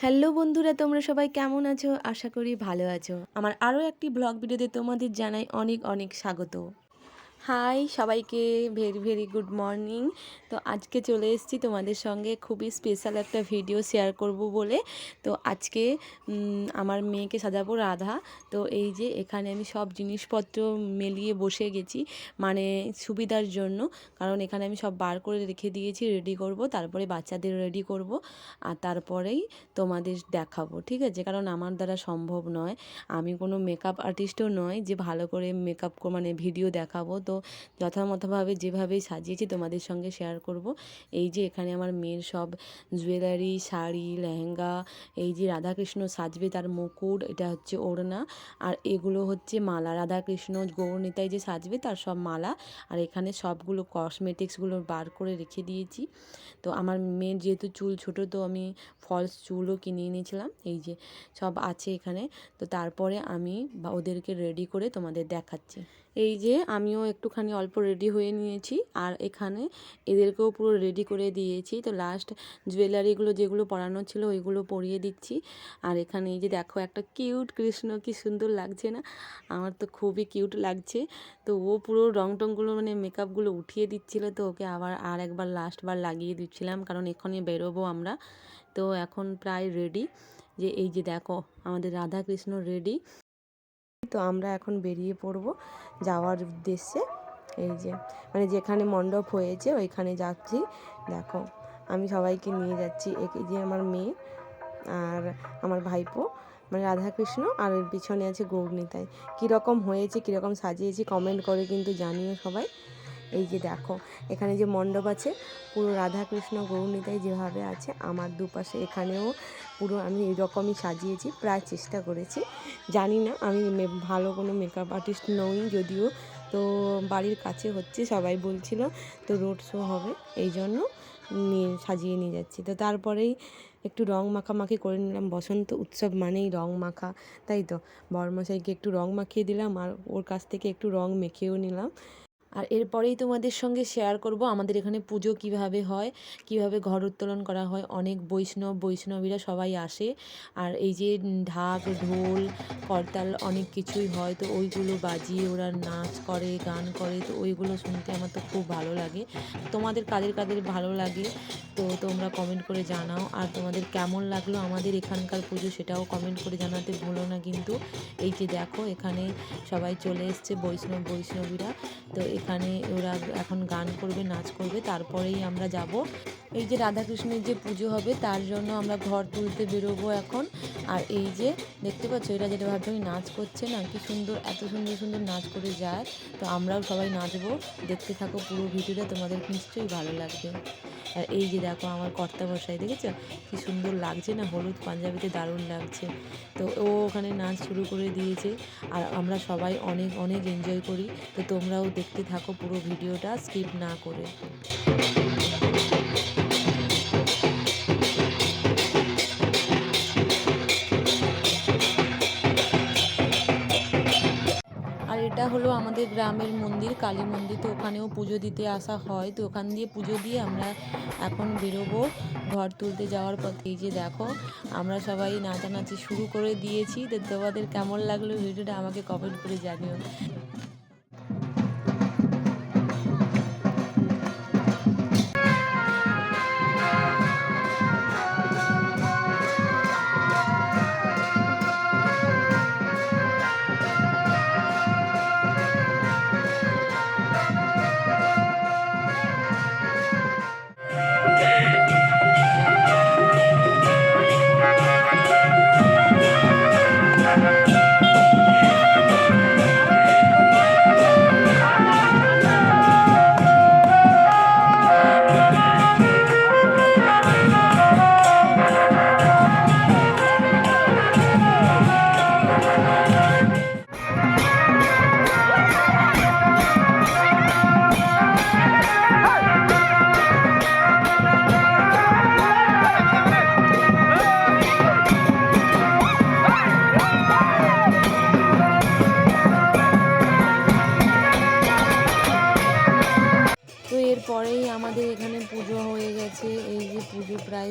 Hello বন্ধুরা, তোমরা সবাই কেমন আছো? আশা করি ভালো আছো। আমার আরও একটি ব্লগ ভিডিওতে তোমাদের জানাই অনেক অনেক স্বাগত। হাই সবাইকে, ভেরি ভেরি গুড মর্নিং। তো আজকে চলে এসেছি তোমাদের সঙ্গে খুবই স্পেশাল একটা ভিডিও শেয়ার করব বলে। তো আজকে আমার মেয়েকে সাজাবো রাধা। তো এই যে এখানে আমি সব জিনিসপত্র মেলিয়ে বসে গেছি, মানে সুবিধার জন্য। কারণ এখানে আমি সব বার করে রেখে দিয়েছি, রেডি করব, তারপরে বাচ্চাদের রেডি করব, আর তারপরেই তোমাদের দেখাবো, ঠিক আছে? কারণ আমার দ্বারা সম্ভব নয়, আমি কোনো মেকআপ আর্টিস্টও নয় যে ভালো করে মেকআপ মানে ভিডিও দেখাবো। তো যথাযথভাবে যেভাবেই সাজিয়েছি তোমাদের সঙ্গে শেয়ার করব। এই যে এখানে আমার মেয়ের সব জুয়েলারি, শাড়ি, লেহেঙ্গা, এই যে রাধাকৃষ্ণ সাজবে তার মুকুট, এটা হচ্ছে ওড়না, আর এগুলো হচ্ছে মালা। রাধাকৃষ্ণ গৌরনিতাই যে সাজবে তার সব মালা। আর এখানে সবগুলো কসমেটিক্সগুলো বার করে রেখে দিয়েছি। তো আমার মেয়ের যেহেতু চুল ছোটো, তো আমি ফলস চুলও কিনে এনেছিলাম। এই যে সব আছে এখানে। তো তারপরে আমি ওদেরকে রেডি করে তোমাদের দেখাচ্ছি। এই যে আমিও একটুখানি অল্প রেডি হয়ে নিয়েছি, আর এখানে এদেরকেও পুরো রেডি করে দিয়েছি। তো লাস্ট জুয়েলারিগুলো যেগুলো পরানো ছিল ওইগুলো পরিয়ে দিচ্ছি। আর এখানে এই যে দেখো একটা কিউট কৃষ্ণ, কি সুন্দর লাগছে না? আমার তো খুবই কিউট লাগছে। তো ও পুরো রং টংগুলো মানে মেকআপগুলো উঠিয়ে দিচ্ছিলো, তো ওকে আবার আর একবার লাস্টবার লাগিয়ে দিচ্ছিলাম, কারণ এখনই বেরোবো আমরা। তো এখন প্রায় রেডি। যে এই যে দেখো আমাদের রাধা কৃষ্ণ রেডি। তো আমরা এখন বেরিয়ে পড়ব যাওয়ার উদ্দেশ্যে। এই যে মানে যেখানে মণ্ডপ হয়েছে ওইখানে যাচ্ছি। দেখো আমি সবাইকে নিয়ে যাচ্ছি। এই যে আমার মেয়ে আর আমার ভাইপো, মানে রাধাকৃষ্ণ, আর এর পিছনে আছে গৌরনিতাই। কীরকম হয়েছে, কীরকম সাজিয়েছি কমেন্ট করে কিন্তু জানিও সবাই। এই যে দেখো এখানে যে মণ্ডপ আছে, পুরো রাধাকৃষ্ণ গৌরনিতাই যেভাবে আছে, আমার দুপাশে এখানেও পুরো আমি এরকমই সাজিয়েছি, প্রায় চেষ্টা করেছি। জানি না, আমি ভালো কোনো মেকআপ আর্টিস্ট নই যদিও। তো বাড়ির কাছে হচ্ছে, সবাই বলছিল, তো রোড শো হবে, এই জন্য সাজিয়ে নিয়ে যাচ্ছি। তো তারপরেই একটু রং মাখামাখি করে নিলাম। বসন্ত উৎসব মানেই রং মাখা, তাই তো বরমশাইকে একটু রং মাখিয়ে দিলাম, আর ওর কাছ থেকে একটু রং মেখেও নিলাম। আর এরপরেই তোমাদের সঙ্গে শেয়ার করব আমাদের এখানে পুজো কিভাবে হয়, কিভাবে ঘর উত্তোলন করা হয়। অনেক বৈষ্ণবীরা সবাই আসে, আর এই যে ঢাক, ঢোল, করতাল অনেক কিছুই হয়। তো ওইগুলো বাজিয়ে ওরা নাচ করে, গান করে। তো ওইগুলো শুনতে আমার তো খুব ভালো লাগে। তোমাদের কাদের কাদের ভালো লাগে তো তোমরা কমেন্ট করে জানাও। আর তোমাদের কেমন লাগলো আমাদের এখানকার পুজো সেটাও কমেন্ট করে জানাতে ভুলো না কিন্তু। এই যে দেখো এখানে সবাই চলে এসছে, বৈষ্ণবীরা। তো এখানে ওরা এখন গান করবে, নাচ করবে, তারপরেই আমরা যাব। এই যে রাধাকৃষ্ণের যে পুজো হবে তার জন্য আমরা ঘর তুলতে বেরোবো এখন। আর এই যে দেখতে পাচ্ছ, এরা যেটা ভাবছো আমি নাচ করছে না, কি সুন্দর, এত সুন্দর সুন্দর নাচ করে যায়। তো আমরাও সবাই নাচবো, দেখতে থাকো পুরো ভিডিওটা, তোমাদের নিশ্চয়ই ভালো লাগবে। আর এই যে দেখো আমার কর্তা বসাই, দেখেছো কি সুন্দর লাগছে না? হলুদ পাঞ্জাবিতে দারুণ লাগছে। তো ও ওখানে নাচ শুরু করে দিয়েছে, আর আমরা সবাই অনেক অনেক এনজয় করি। তো তোমরাও দেখতে থাকো পুরো ভিডিওটা স্কিপ না করে। আর এটা হলো আমাদের গ্রামের মন্দির, কালী মন্দির। তো ওখানেও পুজো দিতে আসা হয়। তো ওখান দিয়ে পুজো দিয়ে আমরা এখন বেরোবো ঘর তুলতে যাওয়ার পথে। এই যে দেখো আমরা সবাই নাচানাচি শুরু করে দিয়েছি। তো তোমাদের কেমন লাগলো ভিডিওটা আমাকে কমেন্ট করে জানিও।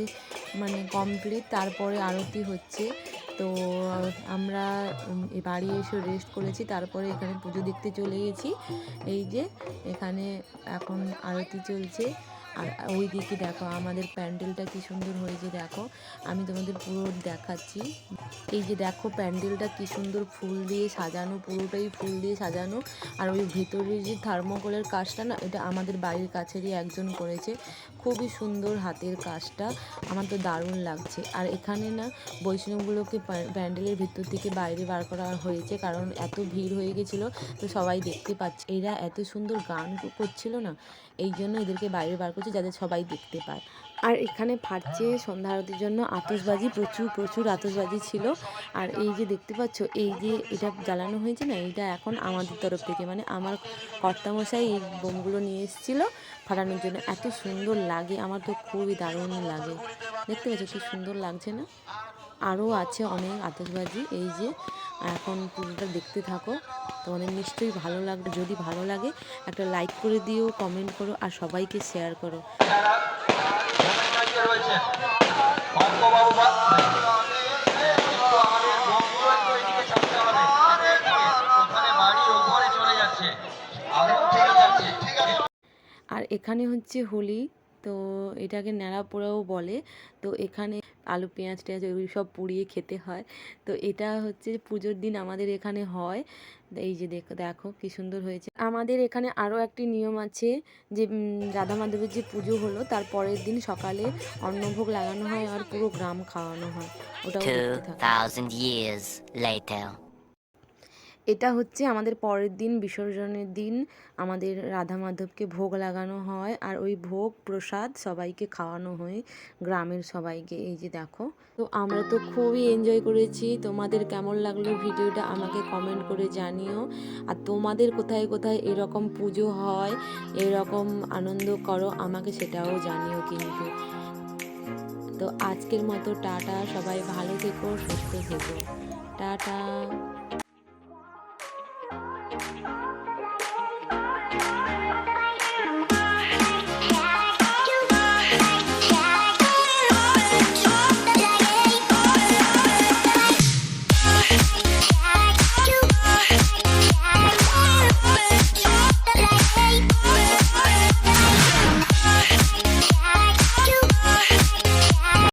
প্রায় মানে কমপ্লিট, তারপরে আরতি হচ্ছে। তো আমরা বাড়ি এসে রেস্ট করেছি, তারপরে এখানে পুজো দেখতে চলে গেছি। এই যে এখানে এখন আরতি চলছে। আর ওই দিকে দেখো আমাদের প্যান্ডেলটা কি সুন্দর হয়েছে, দেখো আমি তোমাদের পুরো দেখাচ্ছি। এই যে দেখো প্যান্ডেলটা কি সুন্দর ফুল দিয়ে সাজানো, পুরোটাই ফুল দিয়ে সাজানো। আর ওই ভেতরের যে থার্মোকলের কাজটা না, এটা আমাদের বাড়ির কাছেরই একজন করেছে, খুবই সুন্দর হাতের কাজটা, আমার তো দারুণ লাগছে। আর এখানে না বৈষ্ণবগুলোকে প্যান্ডেলের ভিতর থেকে বাইরে বার করা হয়েছে, কারণ এত ভিড় হয়ে গেছিলো, তো সবাই দেখতে পাচ্ছে এরা এত সুন্দর গান করছিল না, এই জন্য এদেরকে বাইরে বার করছে যাতে সবাই দেখতে পায়। আর এখানে ফাটছে সন্ধ্যা আরতির জন্য আতশবাজি, প্রচুর প্রচুর আতশবাজি ছিল। আর এই যে দেখতে পাচ্ছ, এই যে এটা জ্বালানো হয়েছে না, এটা এখন আমাদের তরফ থেকে, মানে আমার কর্তামশাই এই বোমগুলো নিয়ে এসেছিলো ফাটানোর জন্য। এত সুন্দর লাগে, আমার তো খুবই দারুণ লাগে। দেখতে পাচ্ছ কি সুন্দর লাগছে না? আরও আছে অনেক আতশবাজি। এই যে এখন পুরোটা দেখতে থাকো, তোমাদের নিশ্চয়ই ভালো লাগবে। যদি ভালো লাগে একটা লাইক করে দিও, কমেন্ট করো, আর সবাইকে শেয়ার করো। আর এখানে হচ্ছে হোলি, তো এটাকে ন্যাড়া পোড়াও বলে। তো এখানে আলু পেঁয়াজ টেঁয়াজ ওই সব পুড়িয়ে খেতে হয়। তো এটা হচ্ছে পুজোর দিন আমাদের এখানে হয়। এই যে দেখো কি সুন্দর হয়েছে। আমাদের এখানে আরও একটি নিয়ম আছে, যে রাধা মাধবের যে পুজো হলো তার পরের দিন সকালে অন্নভোগ লাগানো হয় আর পুরো গ্রাম খাওয়ানো হয়। ওটাও দেখতে থাকো। 2000 years later. এটা হচ্ছে আমাদের পরের দিন, বিসর্জনের দিন আমাদের রাধা মাধবকে ভোগ লাগানো হয়, আর ওই ভোগ প্রসাদ সবাইকে খাওয়ানো হয়, গ্রামের সবাইকে। এই যে দেখো, তো আমরা তো খুবই এনজয় করেছি। তোমাদের কেমন লাগলো ভিডিওটা আমাকে কমেন্ট করে জানিও। আর তোমাদের কোথায় কোথায় এরকম পুজো হয়, এরকম আনন্দ করো, আমাকে সেটাও জানিও কিন্তু। তো আজকের মতো টাটা, সবাই ভালো থেকো, সুস্থ থেকো, টাটা।